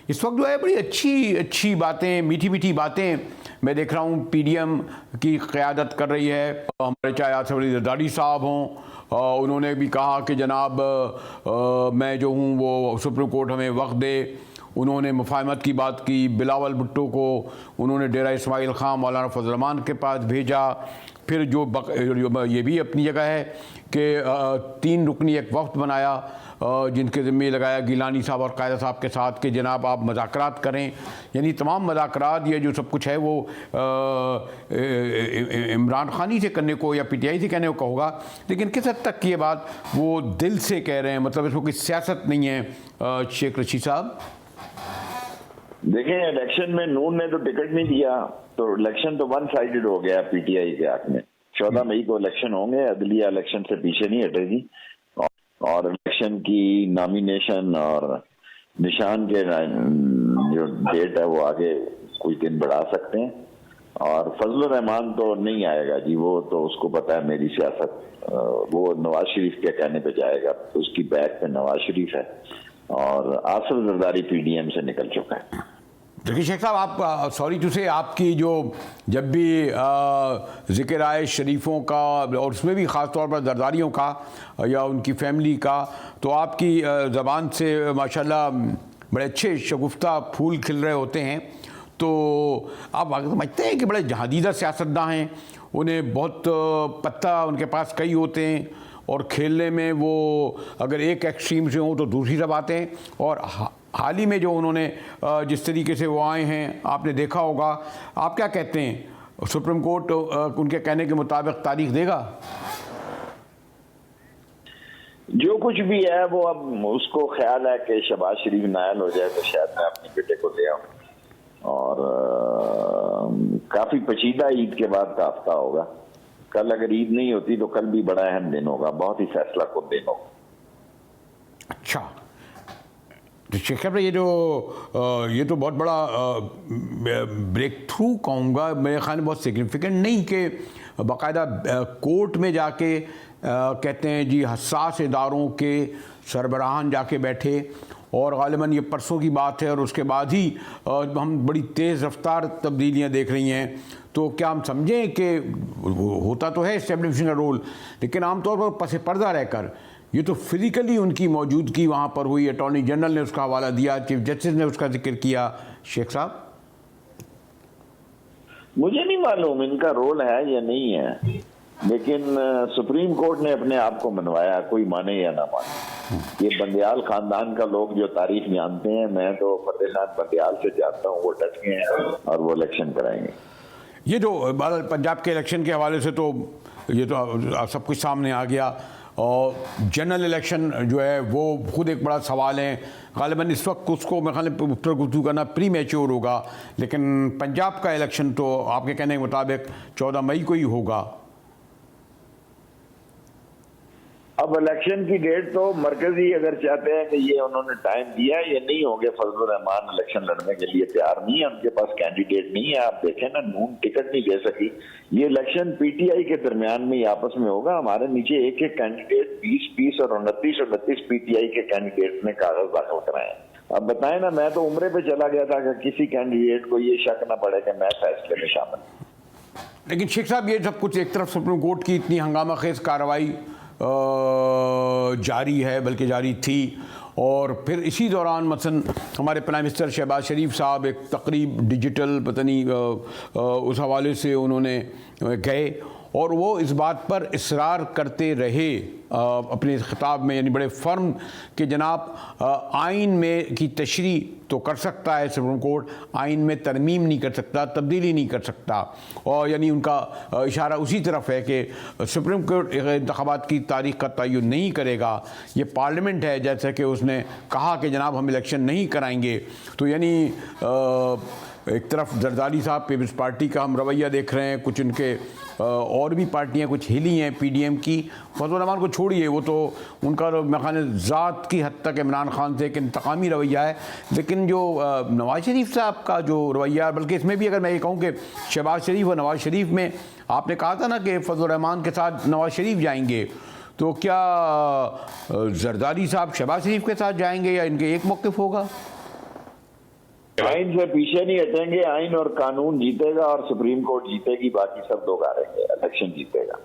इस वक्त जो है बड़ी अच्छी अच्छी बातें, मीठी मीठी बातें मैं देख रहा हूँ पीडीएम की क़यादत कर रही है। हमारे चाहे आसिफ अली जरदारी साहब हों, उन्होंने भी कहा कि जनाब मैं जो हूँ वो सुप्रीम कोर्ट हमें वक्त दे। उन्होंने मुफाहमत की बात की। बिलावल भुट्टो को उन्होंने डेरा इस्माइल खां मौलाना फजल रहमान के पास भेजा। फिर जो ये भी अपनी जगह है कि 3 रुकनी एक वफ्द बनाया जिनके ज़िम्मे लगाया गिलानी साहब और कायदा साहब के साथ कि जनाब आप मज़ाकरात करें। यानी तमाम मज़ाकरात ये जो सब कुछ है वो इमरान खानी से करने को या पीटीआई से कहने को होगा, लेकिन किस हद तक ये बात वो दिल से कह रहे हैं, मतलब इसमें कोई सियासत नहीं है। शेख रशीद साहब देखें, इलेक्शन में नून ने तो टिकट नहीं दिया तो इलेक्शन तो वन साइडेड हो गया पीटीआई के हक में। 14 मई को इलेक्शन होंगे, अदलिया इलेक्शन से पीछे नहीं हटेगी और इलेक्शन की नॉमिनेशन और निशान के जो डेट है वो आगे कुछ दिन बढ़ा सकते हैं। और फजल रहमान तो नहीं आएगा जी, वो तो उसको पता है मेरी सियासत, वो नवाज शरीफ के कहने पे जाएगा, उसकी बैक पे नवाज शरीफ है और आसिफ जरदारी पीडीएम से निकल चुका है। देखिए शेख साहब, आप सॉरी टू से आपकी जो जब भी ज़िक्र आए शरीफों का और उसमें भी ख़ास तौर पर जरदारियों का या उनकी फैमिली का, तो आपकी ज़बान से माशाल्लाह बड़े अच्छे शगुफ्ता फूल खिल रहे होते हैं। तो आप समझते हैं कि बड़े जहादीदा सियासतदान हैं, उन्हें बहुत पत्ता उनके पास कई होते हैं और खेलने में वो अगर एक एक्सट्रीम से हों तो दूसरी सब आते हैं। और हाल ही में जो उन्होंने जिस तरीके से वो आए हैं आपने देखा होगा। आप क्या कहते हैं, सुप्रीम कोर्ट उनके कहने के मुताबिक तारीख देगा? जो कुछ भी है वो अब उसको ख्याल है कि शहबाज शरीफ नायल हो जाए तो शायद मैं अपने बेटे को ले आऊँ और काफ़ी पचीदा ईद के बाद का हफ्ता होगा। कल अगर ईद नहीं होती तो कल भी बड़ा अहम दिन होगा, बहुत ही फैसला कुन दिन होगा। अच्छा, तो शेख साहब ये तो बहुत बड़ा ब्रेक थ्रू कहूँगा, मेरे ख्याल में बहुत सिग्निफिकेंट नहीं कि बाकायदा कोर्ट में जाके कहते हैं जी हसास इदारों के सरबराहान जाके बैठे और ग़ालिबन ये परसों की बात है और उसके बाद ही हम बड़ी तेज़ रफ्तार तब्दीलियाँ देख रही हैं। तो क्या हम समझें कि होता तो है एस्टेब्लिशिंग का रोल, लेकिन आमतौर पर पसे पर्दा रहकर ये तो फिज़िकली उनकी मौजूदगी वहाँ पर हुई। अटॉर्नी जनरल ने उसका हवाला दिया, चीफ जस्टिस ने उसका जिक्र किया। शेख साहब मुझे नहीं मालूम इनका रोल है या नहीं है, लेकिन सुप्रीम कोर्ट ने अपने आप को मनवाया, कोई माने या ना माने। ये बंदियाल खानदान का लोग जो तारीख जानते हैं, मैं तो फतेह खान बंदियाल से जानता हूँ, वो डट गए हैं और वो इलेक्शन कराएंगे। ये जो पंजाब के इलेक्शन के हवाले से तो ये तो सब कुछ सामने आ गया और जनरल इलेक्शन जो है वो खुद एक बड़ा सवाल है। ग़ालिबन इस वक्त उसको मेरे ख्याल में उत्तर गुफ्तगू करना प्री मैच्योर होगा, लेकिन पंजाब का इलेक्शन तो आपके कहने के मुताबिक 14 मई को ही होगा। अब इलेक्शन की डेट तो मरकजी अगर चाहते हैं कि ये उन्होंने टाइम दिया, ये नहीं होंगे। फजल रहमान इलेक्शन लड़ने के लिए तैयार नहीं है, उनके पास कैंडिडेट नहीं है। आप देखें ना, नून टिकट नहीं दे सकी। ये इलेक्शन पीटीआई के दरमियान में ही आपस में होगा। हमारे नीचे एक एक कैंडिडेट 20 और 29 पीटीआई के कैंडिडेट ने कागज दाखिल कराए। अब बताएं ना, मैं तो उम्रे पे चला गया था कि किसी कैंडिडेट को ये शक ना पड़े कि मैं फैसले में शामिल। लेकिन शेख साहब ये सब कुछ एक तरफ सुप्रीम कोर्ट की इतनी हंगामा खेज कार्रवाई जारी है, बल्कि जारी थी, और फिर इसी दौरान मसलन हमारे प्राइम मिनिस्टर शहबाज शरीफ साहब एक तकरीब डिजिटल पता नहीं उस हवाले से उन्होंने गए और वो इस बात पर इसरार करते रहे अपने खिताब में, यानी बड़े फर्म कि जनाब आइन में की तशरीह तो कर सकता है सुप्रीम कोर्ट, आइन में तरमीम नहीं कर सकता, तब्दीली नहीं कर सकता। और यानी उनका इशारा उसी तरफ है कि सुप्रीम कोर्ट इंतखाबात की तारीख का तयन नहीं करेगा, ये पार्लियामेंट है, जैसा कि उसने कहा कि जनाब हम इलेक्शन नहीं कराएंगे। तो यानी एक तरफ जरदारी साहब पीपल्स पार्टी का हम रवैया देख रहे हैं, कुछ उनके और भी पार्टियां कुछ हिली हैं पीडीएम की। फजल रहमान को छोड़िए, वो तो उनका मेरे ख्याल ज़ात की हद तक इमरान खान से एक इंतकामी रवैया है, लेकिन जो नवाज शरीफ साहब का जो रवैया, बल्कि इसमें भी अगर मैं ये कहूँ कि शहबाज शरीफ और नवाज शरीफ में आपने कहा था ना कि फजल रहमान के साथ नवाज शरीफ जाएंगे, तो क्या जरदारी साहब शहबाज शरीफ के साथ जाएंगे या इनके एक मौक़िफ़ होगा? आइन से पीछे नहीं हटेंगे, आइन और कानून जीतेगा और सुप्रीम कोर्ट जीतेगी, बाकी सब लोग हारेंगे, इलेक्शन जीतेगा।